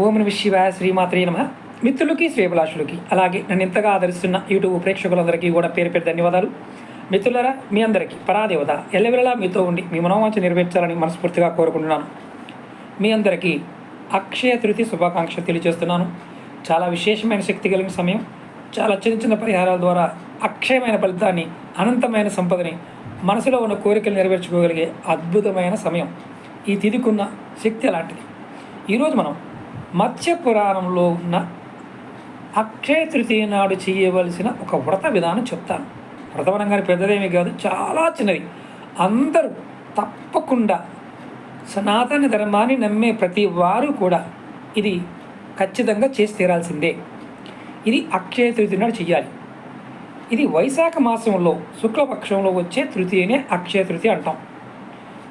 ఓం నమః శివాయ శ్రీమాత్రే నమః. మిత్రులకి శ్రేభిలాషులకి అలాగే నన్ను ఇంతగా ఆదరిస్తున్న యూట్యూబ్ ప్రేక్షకులందరికీ కూడా పేరు పేరు ధన్యవాదాలు. మిత్రులారా, మీ అందరికీ పరాదేవత ఎల్లవెల్లలా మీతో ఉండి మీ మనోవాంఛ నెరవేర్చాలని మనస్ఫూర్తిగా కోరుకుంటున్నాను. మీ అందరికీ అక్షయ తృతీయ శుభాకాంక్షలు తెలియజేస్తున్నాను. చాలా విశేషమైన శక్తి కలిగిన సమయం. చాలా చిన్న చిన్న పరిహారాల ద్వారా అక్షయమైన ఫలితాన్ని, అనంతమైన సంపదని, మనసులో ఉన్న కోరికలు నెరవేర్చుకోగలిగే అద్భుతమైన సమయం. ఈ తిథికున్న శక్తి అలాంటిది. ఈరోజు మనం మత్స్య పురాణంలో ఉన్న అక్షయ తృతీయ నాడు చేయవలసిన ఒక వ్రత విధానం చెప్తాను. వ్రతవనం కానీ పెద్దదేమీ కాదు, చాలా చిన్నది. అందరూ తప్పకుండా సనాతన ధర్మాన్ని నమ్మే ప్రతి వారు కూడా ఇది ఖచ్చితంగా చేసి తీరాల్సిందే. ఇది అక్షయ తృతీయ నాడు చెయ్యాలి. ఇది వైశాఖ మాసంలో శుక్లపక్షంలో వచ్చే తృతీయనే అక్షయ తృతీయ అంటాం.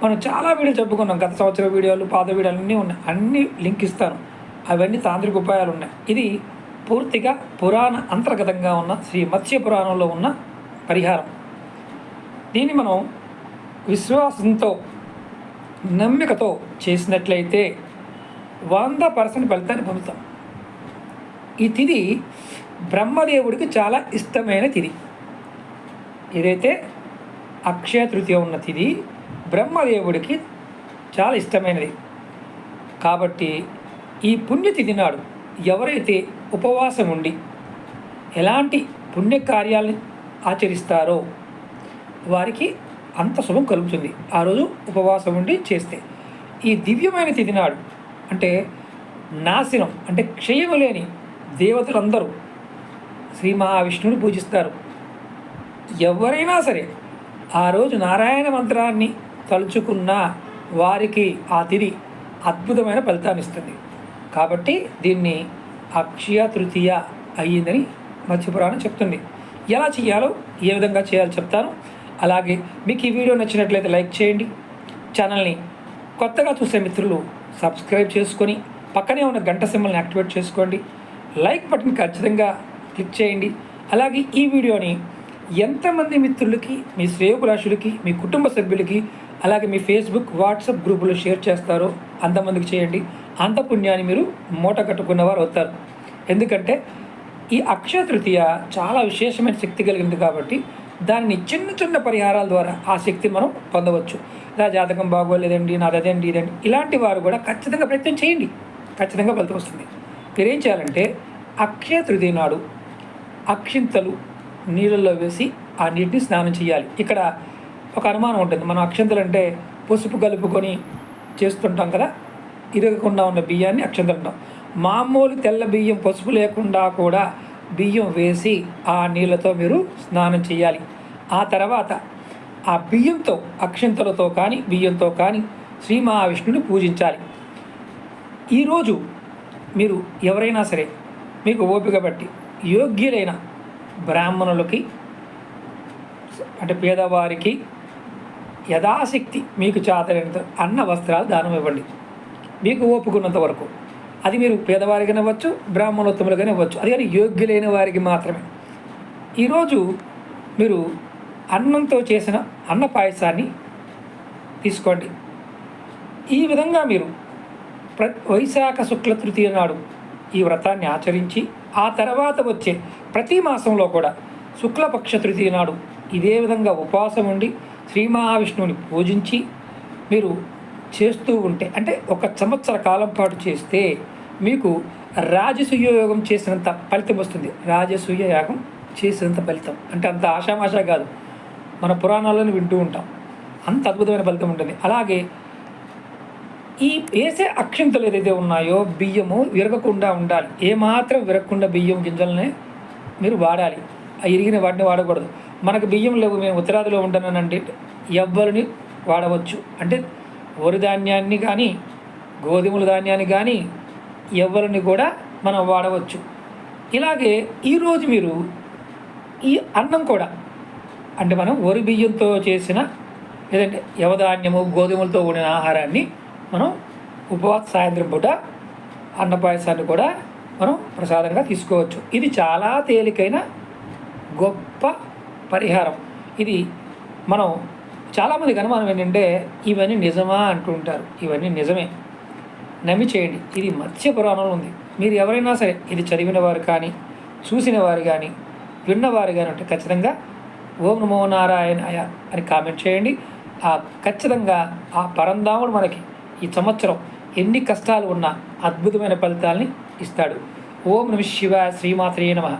మనం చాలా వీడియోలు చెప్పుకున్నాం. గత సంవత్సరం వీడియోలు, పాత వీడియోలు అన్నీ ఉన్నాయి. అన్నీ లింక్ ఇస్తాను. అవన్నీ తాంత్రిక ఉపాయాలు ఉన్నాయి. ఇది పూర్తిగా పురాణ అంతర్గతంగా ఉన్న శ్రీ మత్స్య పురాణంలో ఉన్న పరిహారం. దీన్ని మనం విశ్వాసంతో, నమ్మికతో చేసినట్లయితే 100% ఫలితాన్ని పొందుతాం. ఈ తిథి బ్రహ్మదేవుడికి చాలా ఇష్టమైన తిథి. ఏదైతే అక్షయ తృతీయ ఉన్న తిథి బ్రహ్మదేవుడికి చాలా ఇష్టమైనది. కాబట్టి ఈ పుణ్యతిథి నాడు ఎవరైతే ఉపవాసం ఉండి ఎలాంటి పుణ్యకార్యాలను ఆచరిస్తారో వారికి అంత శుభం కలుగుతుంది. ఆ రోజు ఉపవాసం ఉండి చేస్తే ఈ దివ్యమైన తిథి నాడు అంటే నాశనం అంటే క్షయము లేని దేవతలందరూ శ్రీ మహావిష్ణువుని పూజిస్తారు. ఎవరైనా సరే ఆ రోజు నారాయణ మంత్రాన్ని తలుచుకున్న వారికి ఆ తిథి అద్భుతమైన ఫలితాన్ని ఇస్తుంది. కాబట్టి దీన్ని అక్షయ తృతీయ అయ్యిందని మత్స్యపురాణం చెప్తుంది. ఎలా చేయాలో, ఏ విధంగా చేయాలో చెప్తాను. అలాగే మీకు ఈ వీడియో నచ్చినట్లయితే లైక్ చేయండి. ఛానల్ని కొత్తగా చూసే మిత్రులు సబ్స్క్రైబ్ చేసుకొని పక్కనే ఉన్న గంట సింబల్ని యాక్టివేట్ చేసుకోండి. లైక్ బటన్ ఖచ్చితంగా క్లిక్ చేయండి. అలాగే ఈ వీడియోని ఎంతమంది మిత్రులకి, మీ శ్రేయోభిలాషులకి, మీ కుటుంబ సభ్యులకి, అలాగే మీ ఫేస్బుక్, వాట్సాప్ గ్రూపులో షేర్ చేస్తారో అంతమందికి చేయండి. అంత పుణ్యాన్ని మీరు మూట కట్టుకున్నవారు అవుతారు. ఎందుకంటే ఈ అక్షయ తృతీయ చాలా విశేషమైన శక్తి కలిగింది కాబట్టి దాన్ని చిన్న చిన్న పరిహారాల ద్వారా ఆ శక్తి మనం పొందవచ్చు. ఇలా జాతకం బాగోలేదండి, నాది అదండి, ఇదండి, ఇలాంటి వారు కూడా ఖచ్చితంగా ప్రయత్నం చేయండి. ఖచ్చితంగా ఫలితం వస్తుంది. మీరేం చేయాలంటే అక్షయ తృతీయ నాడు అక్షింతలు నీళ్ళల్లో వేసి ఆ నీటిని స్నానం చేయాలి. ఇక్కడ ఒక అనుమానం ఉంటుంది. మనం అక్షంతలు అంటే పసుపు కలుపుకొని చేస్తుంటాం కదా, ఇరగకుండా ఉన్న బియ్యాన్ని అక్షంతలు అంటాం. మామూలు తెల్ల బియ్యం, పసుపు లేకుండా కూడా బియ్యం వేసి ఆ నీళ్ళతో మీరు స్నానం చేయాలి. ఆ తర్వాత ఆ బియ్యంతో, అక్షంతలతో కానీ బియ్యంతో కానీ శ్రీ మహావిష్ణుని పూజించాలి. ఈరోజు మీరు ఎవరైనా సరే మీకు ఓపిక బట్టి యోగ్యులైన బ్రాహ్మణులకి అంటే పేదవారికి యథాశక్తి మీకు చాతరైనంత అన్న వస్త్రాలు దానం ఇవ్వండి. మీకు ఓపుకున్నంత వరకు. అది మీరు పేదవారికైనా ఇవ్వచ్చు, బ్రాహ్మణోత్తములుగానే ఇవ్వచ్చు. అది కానీ యోగ్యులైన వారికి మాత్రమే. ఈరోజు మీరు అన్నంతో చేసిన అన్న పాయసాన్ని తీసుకోండి. ఈ విధంగా మీరు వైశాఖ శుక్ల తృతీయ నాడు ఈ వ్రతాన్ని ఆచరించి ఆ తర్వాత వచ్చే ప్రతి మాసంలో కూడా శుక్లపక్ష తృతీయ నాడు ఇదే విధంగా ఉపవాసం ఉండి శ్రీ మహావిష్ణువుని పూజించి మీరు చేస్తూ ఉంటే, అంటే 1 సంవత్సర కాలం పాటు చేస్తే మీకు రాజసూయ యోగం చేసినంత ఫలితం వస్తుంది. రాజసూయ యాగం చేసినంత ఫలితం అంటే అంత ఆషామాషా కాదు. మన పురాణాలను వింటూ ఉంటాం. అంత అద్భుతమైన ఫలితం ఉంటుంది. అలాగే ఈ వేసే అక్షంతలు ఏదైతే ఉన్నాయో బియ్యము విరగకుండా ఉండాలి. ఏమాత్రం విరగకుండా బియ్యం గింజలనే మీరు వాడాలి. ఆ ఇరిగిన వాటిని వాడకూడదు. మనకు బియ్యం లేవు, మేము ఉత్తరాదిలో ఉంటానంటే ఎవ్వరిని వాడవచ్చు. అంటే వరి ధాన్యాన్ని కానీ గోధుమల ధాన్యాన్ని కానీ ఎవ్వరిని కూడా మనం వాడవచ్చు. ఇలాగే ఈరోజు మీరు ఈ అన్నం కూడా అంటే మనం వరి బియ్యంతో చేసిన లేదంటే యవధాన్యము, గోధుమలతో వండిన ఆహారాన్ని మనం ఉపవాస సాయంత్రం పూట అన్నపాయసాన్ని కూడా మనం ప్రసాదంగా తీసుకోవచ్చు. ఇది చాలా తేలికైన గొప్ప పరిహారం. ఇది మనం చాలామందికి అనుమానం ఏంటంటే ఇవన్నీ నిజమా అంటూ ఉంటారు. ఇవన్నీ నిజమే. నమ్మి చేయండి. ఇది మత్స్య పురాణంలో ఉంది. మీరు ఎవరైనా సరే ఇది చదివిన వారు కానీ, చూసిన వారు కానీ, విన్నవారు కానీ ఉంటే ఖచ్చితంగా ఓం నమో నారాయణాయ అని కామెంట్ చేయండి. ఖచ్చితంగా ఆ పరంధాముడు మనకి ఈ సంవత్సరం ఎన్ని కష్టాలు ఉన్నా అద్భుతమైన ఫలితాలని ఇస్తాడు. ఓం నమః శివాయ. శ్రీమాత్రే నమః.